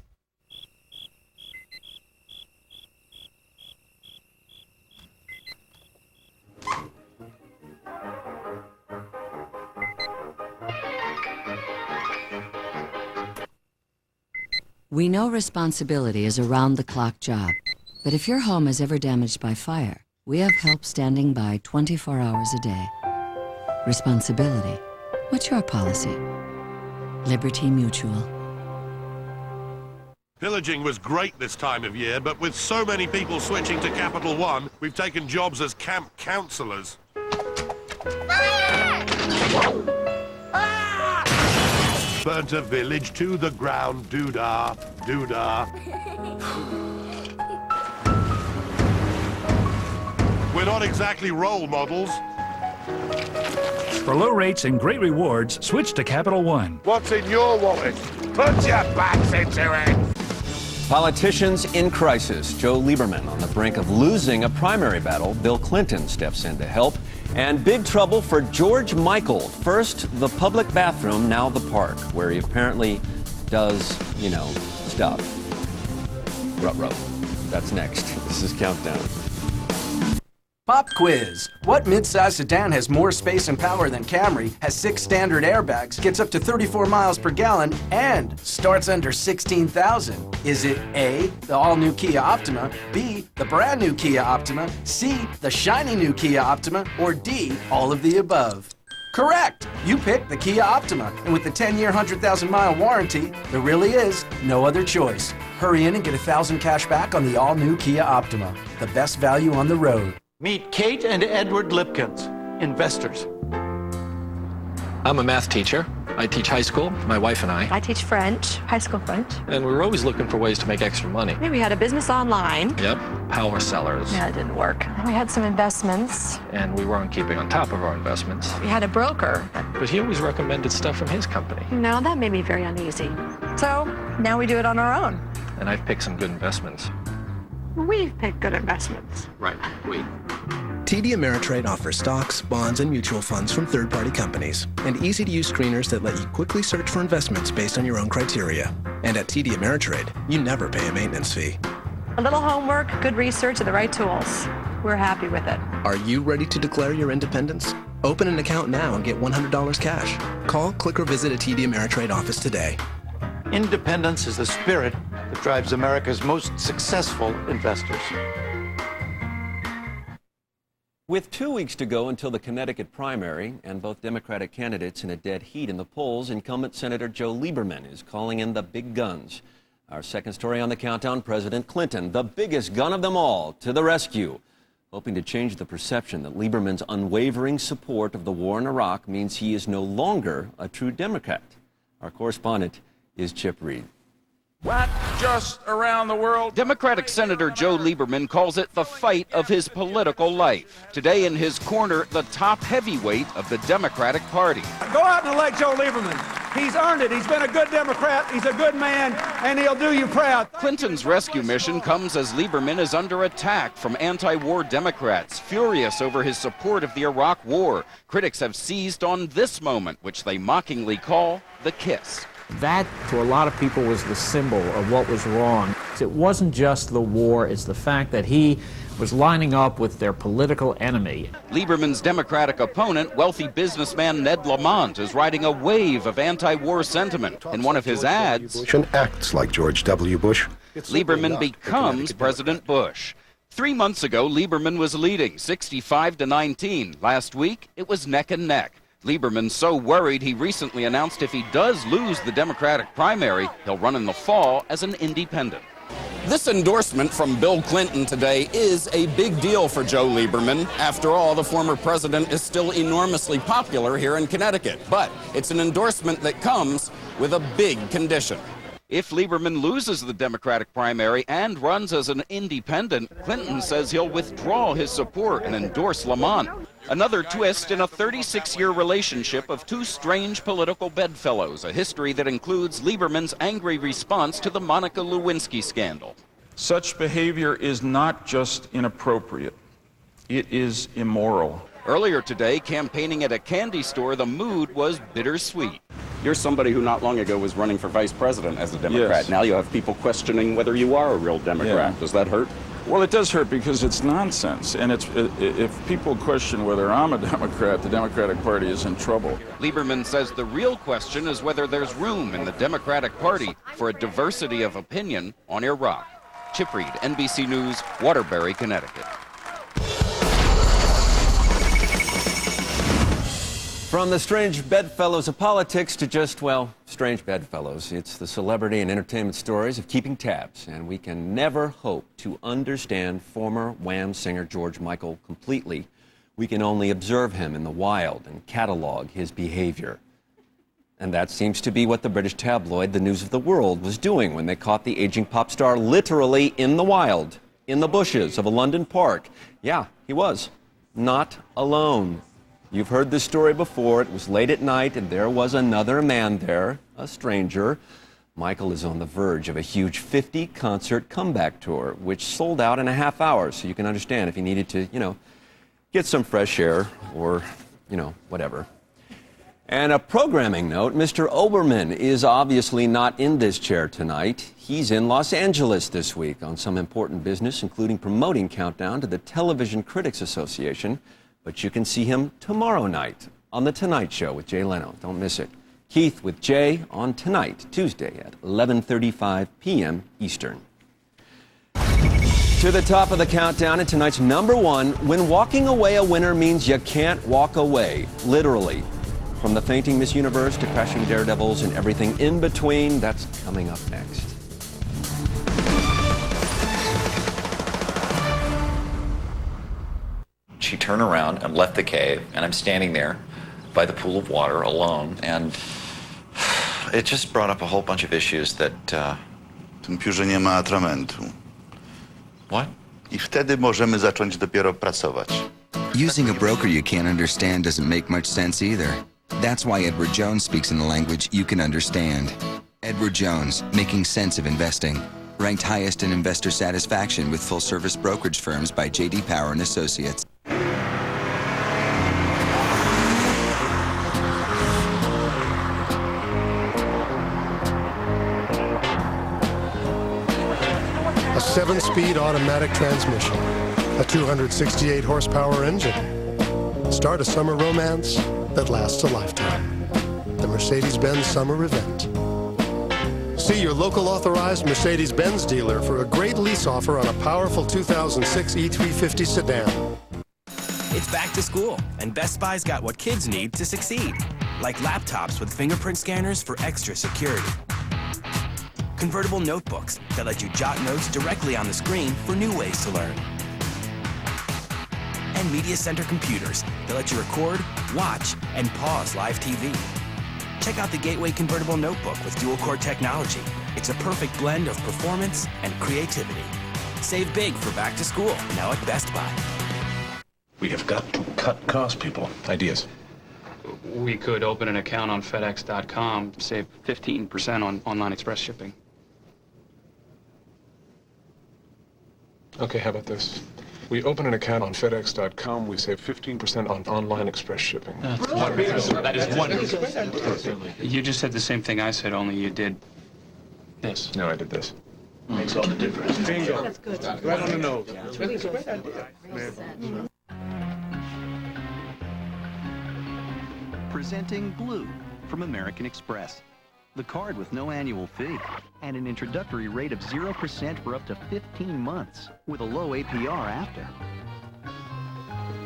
We know responsibility is a round-the-clock job, but if your home is ever damaged by fire, we have help standing by 24 hours a day. Responsibility. What's your policy? Liberty Mutual. Pillaging was great this time of year, but with so many people switching to Capital One, we've taken jobs as camp counselors. Burnt a village to the ground, doo-dah, doo-dah. We're not exactly role models. For low rates and great rewards, switch to Capital One. What's in your wallet? Put your backs into it! Politicians in crisis. Joe Lieberman on the brink of losing a primary battle. Bill Clinton steps in to help. And big trouble for George Michael. First, the public bathroom, now the park, where he apparently does, stuff. Ruh-roh. That's next. This is Countdown. Pop quiz. What midsize sedan has more space and power than Camry, has 6 standard airbags, gets up to 34 miles per gallon, and starts under $16,000? Is it A, the all-new Kia Optima, B, the brand-new Kia Optima, C, the shiny new Kia Optima, or D, all of the above? Correct! You picked the Kia Optima, and with the 10-year, 100,000-mile warranty, there really is no other choice. Hurry in and get $1,000 cash back on the all-new Kia Optima. The best value on the road. Meet Kate and Edward Lipkins, investors. I'm a math teacher. I teach high school, my wife and I. I teach French, high school French. And we were always looking for ways to make extra money. Maybe we had a business online. Yep, power sellers. Yeah, it didn't work. We had some investments. And we weren't keeping on top of our investments. We had a broker. But he always recommended stuff from his company. No, that made me very uneasy. So now we do it on our own. And I've picked some good investments. We've picked good investments. Right, we. TD Ameritrade offers stocks, bonds, and mutual funds from third-party companies, and easy-to-use screeners that let you quickly search for investments based on your own criteria. And at TD Ameritrade, you never pay a maintenance fee. A little homework, good research, and the right tools. We're happy with it. Are you ready to declare your independence? Open an account now and get $100 cash. Call, click, or visit a TD Ameritrade office today. Independence is the spirit that drives America's most successful investors. With 2 weeks to go until the Connecticut primary and both Democratic candidates in a dead heat in the polls, incumbent Senator Joe Lieberman is calling in the big guns. Our second story on the countdown, President Clinton, the biggest gun of them all, to the rescue, hoping to change the perception that Lieberman's unwavering support of the war in Iraq means he is no longer a true Democrat. Our correspondent is Chip Reed. What just around the world? Democratic Senator Joe Lieberman calls it the fight of his political life. Today in his corner, the top heavyweight of the Democratic Party. Go out and elect Joe Lieberman. He's earned it. He's been a good Democrat. He's a good man, and he'll do you proud. Clinton's rescue mission comes as Lieberman is under attack from anti-war Democrats, furious over his support of the Iraq War. Critics have seized on this moment, which they mockingly call the kiss. That, to a lot of people, was the symbol of what was wrong. It wasn't just the war, it's the fact that he was lining up with their political enemy. Lieberman's Democratic opponent, wealthy businessman Ned Lamont, is riding a wave of anti-war sentiment. In one of his ads, Bush and acts like George W. Bush. Lieberman becomes President Bush. 3 months ago, Lieberman was leading, 65-19. Last week, it was neck and neck. Lieberman's so worried he recently announced if he does lose the Democratic primary, he'll run in the fall as an independent. This endorsement from Bill Clinton today is a big deal for Joe Lieberman. After all, the former president is still enormously popular here in Connecticut. But it's an endorsement that comes with a big condition. If Lieberman loses the Democratic primary and runs as an independent, Clinton says he'll withdraw his support and endorse Lamont. Another twist in a 36-year relationship of two strange political bedfellows, a history that includes Lieberman's angry response to the Monica Lewinsky scandal. Such behavior is not just inappropriate, it is immoral. Earlier today, campaigning at a candy store, the mood was bittersweet. You're somebody who not long ago was running for vice president as a Democrat. Yes. Now you have people questioning whether you are a real Democrat. Yeah. Does that hurt? Well, it does hurt because it's nonsense. And if people question whether I'm a Democrat, the Democratic Party is in trouble. Lieberman says the real question is whether there's room in the Democratic Party for a diversity of opinion on Iraq. Chip Reed, NBC News, Waterbury, Connecticut. From the strange bedfellows of politics to just, well, strange bedfellows. It's the celebrity and entertainment stories of keeping tabs, and we can never hope to understand former Wham singer George Michael completely. We can only observe him in the wild and catalog his behavior. And that seems to be what the British tabloid The News of the World was doing when they caught the aging pop star literally in the wild, in the bushes of a London park. Yeah, he was. Not alone. You've heard this story before. It was late at night, and there was another man there, a stranger. Michael is on the verge of a huge 50-concert comeback tour, which sold out in a half hour, so you can understand if he needed to, get some fresh air or, whatever. And a programming note, Mr. Oberman is obviously not in this chair tonight. He's in Los Angeles this week on some important business, including promoting Countdown to the Television Critics Association. But you can see him tomorrow night on The Tonight Show with Jay Leno. Don't miss it. Keith with Jay on tonight, Tuesday at 11:35 p.m. Eastern. To the top of the countdown and tonight's number one, when walking away a winner means you can't walk away, literally. From the fainting Miss Universe to crashing daredevils and everything in between, that's coming up next. She turned around and left the cave, and I'm standing there by the pool of water alone, and it just brought up a whole bunch of issues that... W tym piórze nie ma atramentu. What? I wtedy możemy zacząć dopiero pracować. Using a broker you can't understand doesn't make much sense either. That's why Edward Jones speaks in a language you can understand. Edward Jones, making sense of investing. Ranked highest in investor satisfaction with full-service brokerage firms by J.D. Power and Associates. A 7-speed automatic transmission, a 268 horsepower engine. Start a summer romance that lasts a lifetime. The Mercedes-Benz Summer Event. See your local authorized Mercedes-Benz dealer for a great lease offer on a powerful 2006 E350 sedan. It's back to school, and Best Buy's got what kids need to succeed. Like laptops with fingerprint scanners for extra security. Convertible notebooks that let you jot notes directly on the screen for new ways to learn. And Media Center computers that let you record, watch, and pause live TV. Check out the Gateway Convertible Notebook with dual-core technology. It's a perfect blend of performance and creativity. Save big for back to school, now at Best Buy. We have got to cut costs, people. Ideas. We could open an account on FedEx.com, save 15% on online express shipping. Okay, how about this? We open an account on FedEx.com, we save 15% on online express shipping. That is wonderful. You just said the same thing I said, only you did this. No, I did this. Makes all the difference. Bingo. That's good. Right on the nose. It's really good. Great idea. Presenting Blue from American Express. The card with no annual fee and an introductory rate of 0% for up to 15 months with a low APR after.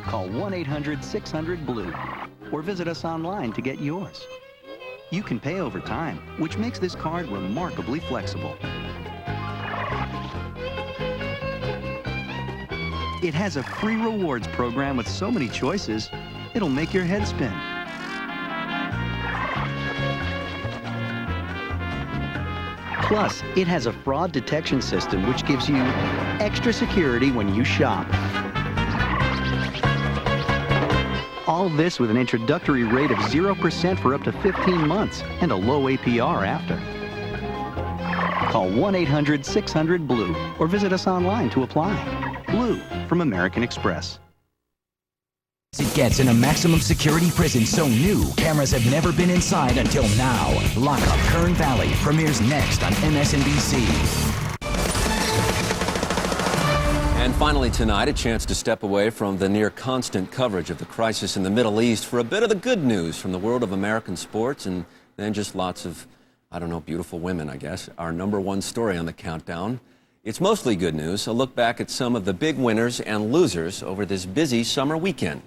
Call 1-800-600-BLUE or visit us online to get yours. You can pay over time, which makes this card remarkably flexible. It has a free rewards program with so many choices, it'll make your head spin. Plus, it has a fraud detection system which gives you extra security when you shop. All this with an introductory rate of 0% for up to 15 months and a low APR after. Call 1-800-600-BLUE or visit us online to apply. Blue from American Express. It gets in a maximum security prison so new, cameras have never been inside until now. Lockup Kern Valley premieres next on MSNBC. And finally tonight, a chance to step away from the near constant coverage of the crisis in the Middle East for a bit of the good news from the world of American sports, and then just lots of, I don't know, beautiful women, I guess. Our number one story on the countdown. It's mostly good news. A look back at some of the big winners and losers over this busy summer weekend.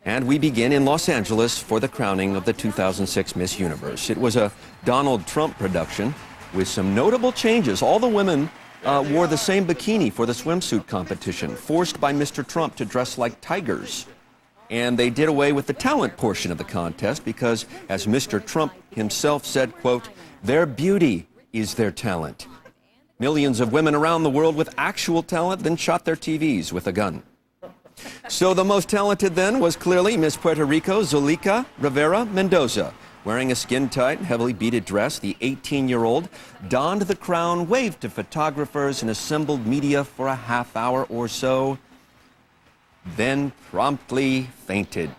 And we begin in Los Angeles for the crowning of the 2006 Miss Universe. It was a Donald Trump production with some notable changes. All the women wore the same bikini for the swimsuit competition, forced by Mr. Trump to dress like tigers. And they did away with the talent portion of the contest because, as Mr. Trump himself said, quote, "Their beauty is their talent." Millions of women around the world with actual talent then shot their TVs with a gun. So the most talented then was clearly Miss Puerto Rico, Zuleika Rivera Mendoza. Wearing a skin-tight, heavily beaded dress, the 18-year-old donned the crown, waved to photographers, and assembled media for a half hour or so, then promptly fainted.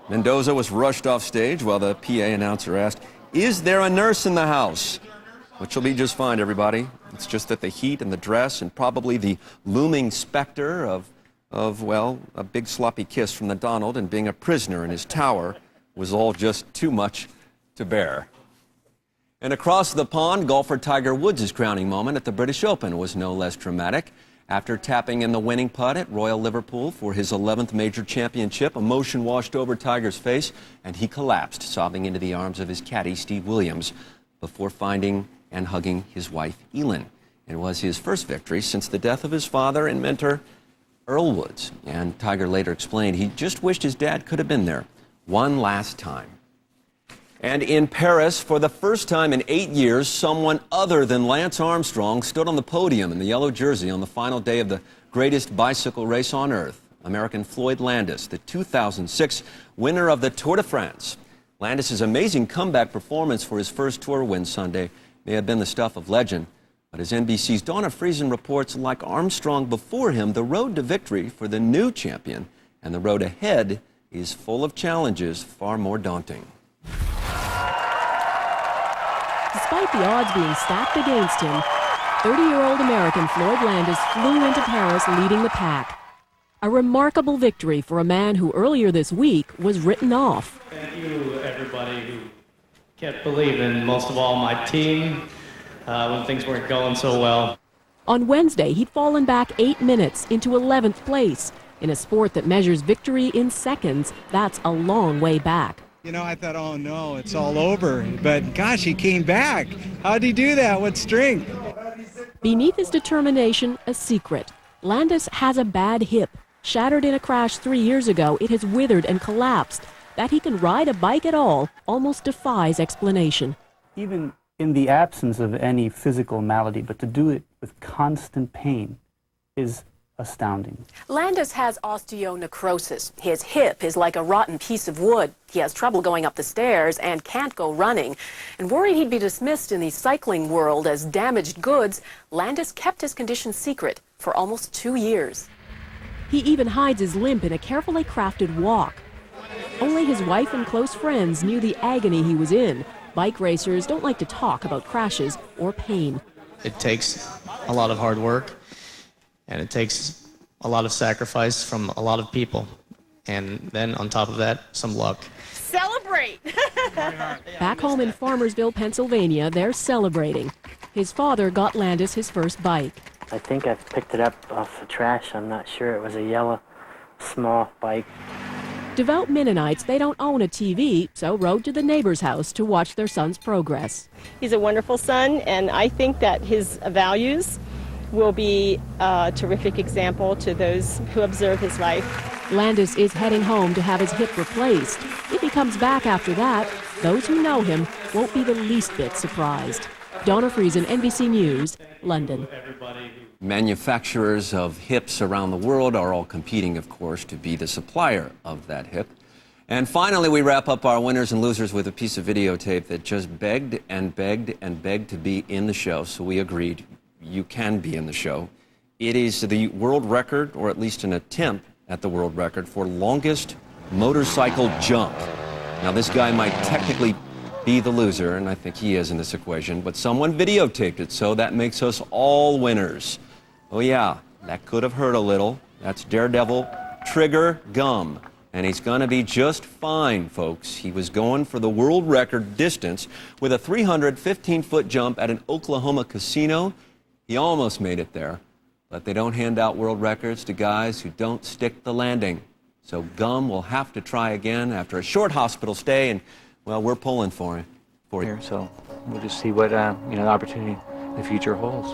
Mendoza was rushed off stage while the PA announcer asked, "Is there a nurse in the house?" Which will be just fine, everybody. It's just that the heat and the dress and probably the looming specter of well, a big sloppy kiss from the Donald and being a prisoner in his tower was all just too much to bear. And across the pond, golfer Tiger Woods' crowning moment at the British Open was no less dramatic. After tapping in the winning putt at Royal Liverpool for his 11th major championship, emotion washed over Tiger's face, and he collapsed, sobbing into the arms of his caddy, Steve Williams, before finding and hugging his wife, Elin. It was his first victory since the death of his father and mentor, Earl Woods. And Tiger later explained he just wished his dad could have been there one last time. And in Paris, for the first time in 8 years, someone other than Lance Armstrong stood on the podium in the yellow jersey on the final day of the greatest bicycle race on earth. American Floyd Landis, the 2006 winner of the Tour de France. Landis' amazing comeback performance for his first Tour win Sunday may have been the stuff of legend. But as NBC's Donna Friesen reports, like Armstrong before him, the road to victory for the new champion and the road ahead is full of challenges far more daunting. Despite the odds being stacked against him, 30-year-old American Floyd Landis flew into Paris leading the pack. A remarkable victory for a man who earlier this week was written off. Thank you, everybody who kept believing, most of all my team, when things weren't going so well. On Wednesday, he'd fallen back 8 minutes into 11th place. In a sport that measures victory in seconds, that's a long way back. You know, I thought, oh no, it's all over. But gosh, he came back. How'd he do that? What strength? Beneath his determination, a secret. Landis has a bad hip. Shattered in a crash 3 years ago, it has withered and collapsed. That he can ride a bike at all almost defies explanation. Even in the absence of any physical malady, but to do it with constant pain is astounding. Landis has osteonecrosis. His hip is like a rotten piece of wood. He has trouble going up the stairs and can't go running. And worried he'd be dismissed in the cycling world as damaged goods, Landis kept his condition secret for almost 2 years. He even hides his limp in a carefully crafted walk. Only his wife and close friends knew the agony he was in. Bike racers don't like to talk about crashes or pain. It takes a lot of hard work, and it takes a lot of sacrifice from a lot of people. And then on top of that, some luck. Celebrate! Back home in Farmersville, Pennsylvania, they're celebrating. His father got Landis his first bike. I think I picked it up off the trash. I'm not sure. It was a yellow, small bike. Devout Mennonites, they don't own a TV, so rode to the neighbor's house to watch their son's progress. He's a wonderful son, and I think that his values will be a terrific example to those who observe his life. Landis is heading home to have his hip replaced. If he comes back after that, those who know him won't be the least bit surprised. Donna Friesen, NBC News, London. Manufacturers of hips around the world are all competing, of course, to be the supplier of that hip. And finally, we wrap up our winners and losers with a piece of videotape that just begged and begged and begged to be in the show. So we agreed, you can be in the show. It is the world record, or at least an attempt at the world record, for longest motorcycle jump. Now, this guy might technically be the loser, and I think he is in this equation, but someone videotaped it, so that makes us all winners. Oh yeah, that could have hurt a little. That's Daredevil Trigger Gum. And he's going to be just fine, folks. He was going for the world record distance with a 315-foot jump at an Oklahoma casino. He almost made it there, but they don't hand out world records to guys who don't stick the landing. So Gum will have to try again after a short hospital stay, and, well, we're pulling for him. So we'll just see what the opportunity in the future holds.